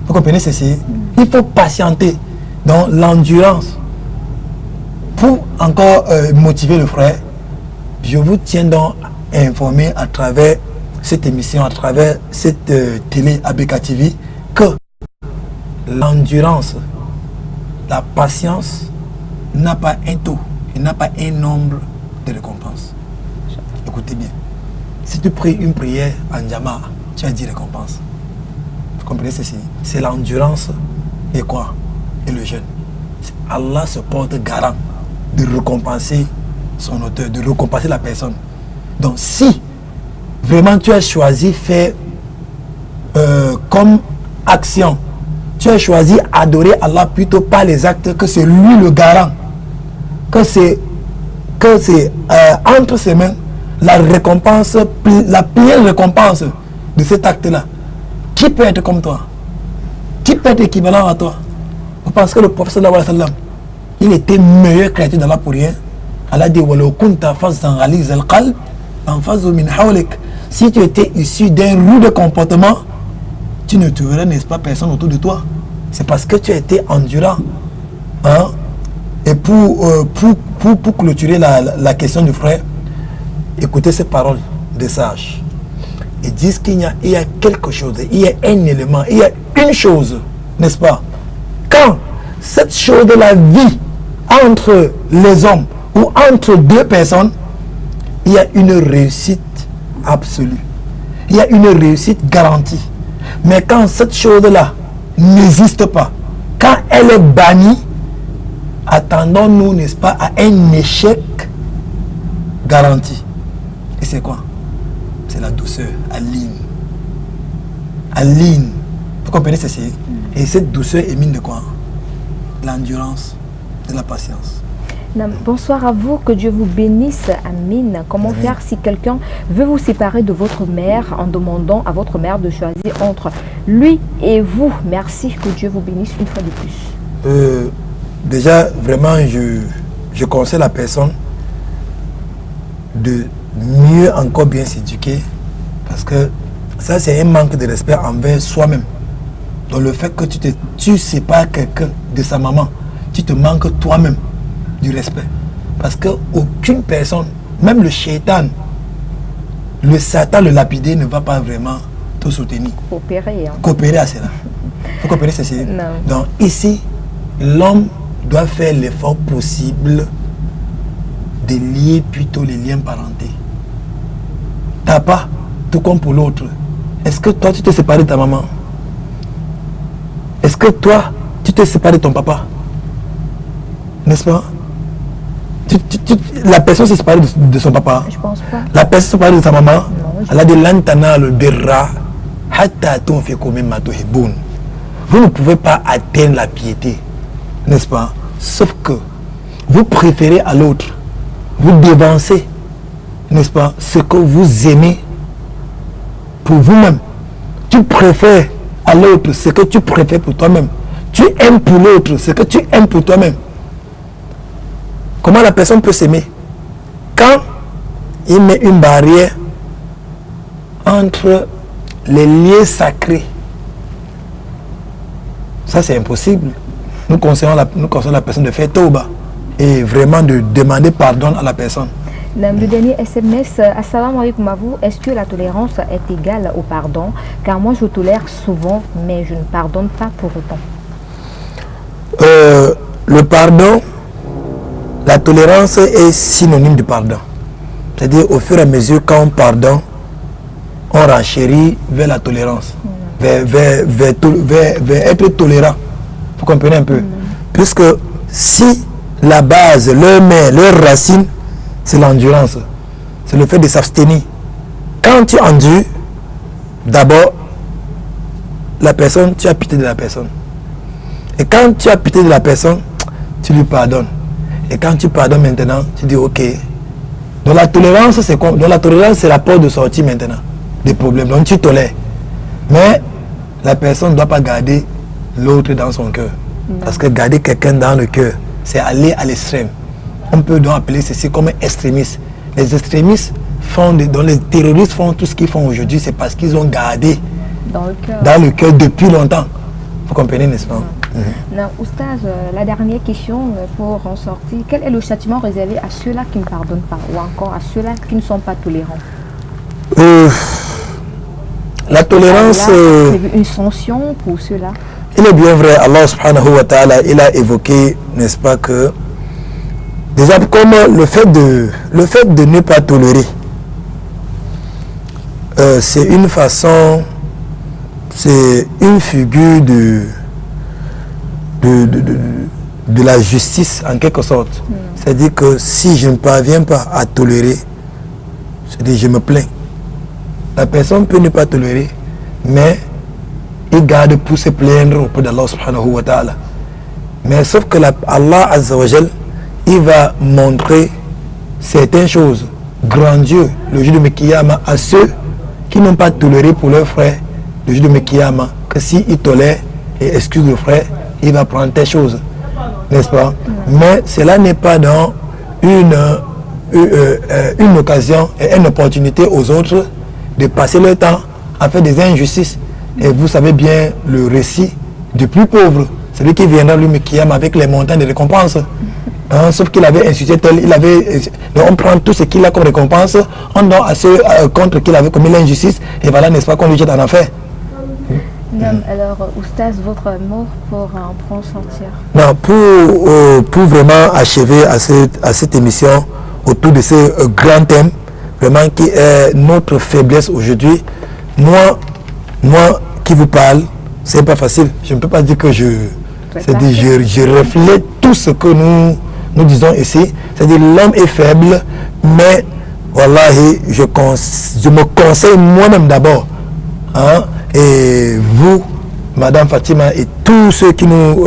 Vous comprenez ceci? Il faut patienter. Donc l'endurance. Pour encore motiver le frère, je vous tiens donc informé à travers cette émission, à travers cette télé ABK TV, que l'endurance, la patience n'a pas un taux, il n'a pas un nombre de récompenses. Écoutez bien. Si tu pries une prière en Jama, tu as 10 récompenses. Vous comprenez ceci? C'est l'endurance et quoi? Et le jeûne. Allah se porte garant de récompenser son auteur, de récompenser la personne. Donc si vraiment tu as choisi faire comme action, tu as choisi adorer Allah plutôt par les actes, que c'est lui le garant, que c'est entre ses mains la récompense, la pleine récompense de cet acte-là. Qui peut être comme toi? Qui peut être équivalent à toi? Vous pensez que le prophète sallallahu alayhi wa sallam, il était meilleur créature d'Allah pour rien? Allah dit si tu étais issu d'un rude comportement, tu ne trouverais, n'est-ce pas, personne autour de toi. C'est parce que tu as été endurant. Hein? Et pour clôturer la question du frère, écoutez ces paroles des sages. Ils disent qu'il y a quelque chose, il y a un élément, il y a une chose, n'est-ce pas? Quand cette chose de la vie entre les hommes ou entre deux personnes, il y a une réussite absolue. Il y a une réussite garantie. Mais quand cette chose-là n'existe pas, quand elle est bannie, attendons-nous, n'est-ce pas, à un échec garanti. Et c'est quoi? C'est la douceur, Aline. Aline. Vous comprenez ceci? Et cette douceur émine de quoi? L'endurance, de la patience. Bonsoir à vous, que Dieu vous bénisse. Amin. Comment faire si quelqu'un veut vous séparer de votre mère en demandant à votre mère de choisir entre lui et vous? Merci, que Dieu vous bénisse une fois de plus. Déjà, vraiment, je conseille la personne de mieux encore bien s'éduquer, parce que ça, c'est un manque de respect envers soi-même. Donc le fait que tu sépares quelqu'un de sa maman, tu te manques toi-même du respect. Parce qu'aucune personne, même le shaitan, le Satan, le lapidé, ne va pas vraiment te soutenir. Coopérer à cela. Vous comprenez ceci? Non. Donc ici, l'homme doit faire l'effort possible de lier plutôt les liens parentés. T'as pas, tout comme pour l'autre. Est-ce que toi, tu t'es séparé de ta maman? Est-ce que toi, tu t'es séparé de ton papa? N'est-ce pas? La personne s'est séparée de son papa. Je pense pas. La personne s'est séparée de sa maman. Non, elle a dit lantana le birra hatta tunfiqu mimma tuhibbun. vous ne pouvez pas atteindre la piété, n'est-ce pas? Sauf que vous préférez à l'autre, vous dévancez, n'est-ce pas, ce que vous aimez pour vous-même. Tu préfères à l'autre ce que tu préfères pour toi-même. Tu aimes pour l'autre ce que tu aimes pour toi-même. Comment la personne peut s'aimer? Quand il met une barrière entre les lieux sacrés, ça c'est impossible. Nous conseillons la personne de faire tauba et vraiment de demander pardon à la personne. Le dernier SMS, assalamu alaikum à vous. Est-ce que la tolérance est égale au pardon? Car moi je tolère souvent, mais je ne pardonne pas pour autant. Le pardon, la tolérance est synonyme de pardon. C'est-à-dire au fur et à mesure quand on pardonne, on renchérit vers la tolérance, vers être tolérant. Vous comprenez un peu? Puisque si la base, leur mère, leur racine, c'est l'endurance, c'est le fait de s'abstenir. Quand tu endures, d'abord, la personne, tu as pitié de la personne. Et quand tu as pitié de la personne, tu lui pardonnes. Et quand tu pardonnes maintenant, tu dis ok. Donc la tolérance, c'est quoi? Donc la tolérance, c'est la porte de sortie maintenant des problèmes. Donc tu tolères. Mais la personne ne doit pas garder l'autre dans son cœur. Parce que garder quelqu'un dans le cœur, c'est aller à l'extrême. On peut donc appeler ceci comme extrémiste. Les extrémistes donc les terroristes font tout ce qu'ils font aujourd'hui, c'est parce qu'ils ont gardé dans le cœur depuis longtemps. Vous comprenez, n'est-ce pas? Non, Oustaz, la dernière question pour en sortir. Quel est le châtiment réservé à ceux-là qui ne pardonnent pas ou encore à ceux-là qui ne sont pas tolérants? La tolérance... une sanction pour ceux-là. Il est bien vrai, Allah subhanahu wa ta'ala, il a évoqué, n'est-ce pas, que déjà comme le fait de ne pas tolérer, c'est une façon, c'est une figure de la justice en quelque sorte. C'est-à-dire que si je ne parviens pas à tolérer, c'est-à-dire je me plains. La personne peut ne pas tolérer, mais il garde pour se plaindre auprès d'Allah subhanahu wa ta'ala. Mais sauf que Allah azza wa jal, il va montrer certaines choses grandioses le jour de Mekiyama à ceux qui n'ont pas toléré pour leur frère le jour de Mekiyama, que s'ils tolèrent et excusent le frère, il va prendre telle chose, n'est-ce pas? Mais cela n'est pas dans une occasion et une opportunité aux autres de passer leur temps à faire des injustices. Et vous savez bien le récit du plus pauvre, celui qui viendra lui Mekiyama avec les montagnes de récompense. Sauf qu'il avait insulté tel, donc on prend tout ce qu'il a comme récompense, on donne à ceux contre qui il avait commis l'injustice, et voilà, n'est-ce pas, qu'on lui jette en enfer. Alors, Oustaz, votre mot pour en sortir? Non, pour vraiment achever à cette émission autour de ce grand thème, vraiment qui est notre faiblesse aujourd'hui, moi qui vous parle, c'est pas facile. Je ne peux pas dire que je reflète tout ce que nous disons ici. C'est-à-dire l'homme est faible, mais wallahi, je me conseille moi-même d'abord. Et vous, Madame Fatima, et tous ceux qui nous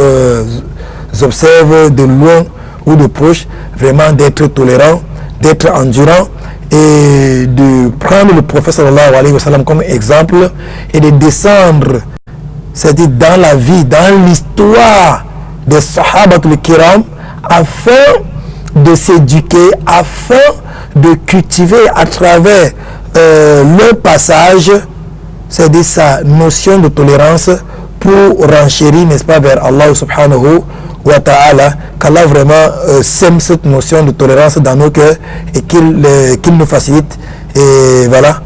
observent de loin ou de proche, vraiment d'être tolérants, d'être endurants et de prendre le prophète sallallahu alayhi wa sallam comme exemple et de descendre, c'est-à-dire dans la vie, dans l'histoire des sahabatul kiram, afin de s'éduquer, afin de cultiver à travers leur passage, c'est-à-dire sa notion de tolérance pour renchérir, n'est-ce pas, vers Allah subhanahu wa ta'ala, qu'Allah vraiment sème cette notion de tolérance dans nos cœurs et qu'il nous facilite. Et voilà.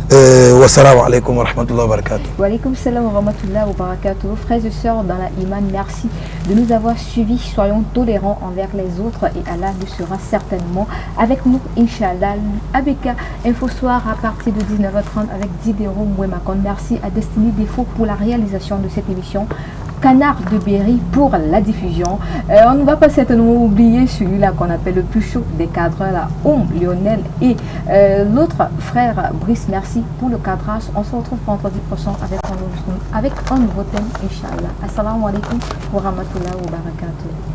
Wassalamu alaikum wa rahmatullahi wa barakatuh. Wa alaikum salam wa rahmatullahi wa barakatuh. Frères et sœurs dans la iman, merci de nous avoir suivis. Soyons tolérants envers les autres et Allah le sera certainement avec nous, Inch'Allah. ABK Info Soir à partir de 19h30 avec Didero Mouemakon. Merci à Destiny Défaut pour la réalisation de cette émission. Canard de Berry pour la diffusion. On ne va pas certainement oublier celui-là qu'on appelle le plus chaud des cadreurs, là, Lionel et l'autre frère Brice. Merci pour le cadrage. On se retrouve vendredi prochain avec un nouveau thème, Inch'Allah. Assalamu alaikum wa rahmatullahi wa barakatuh.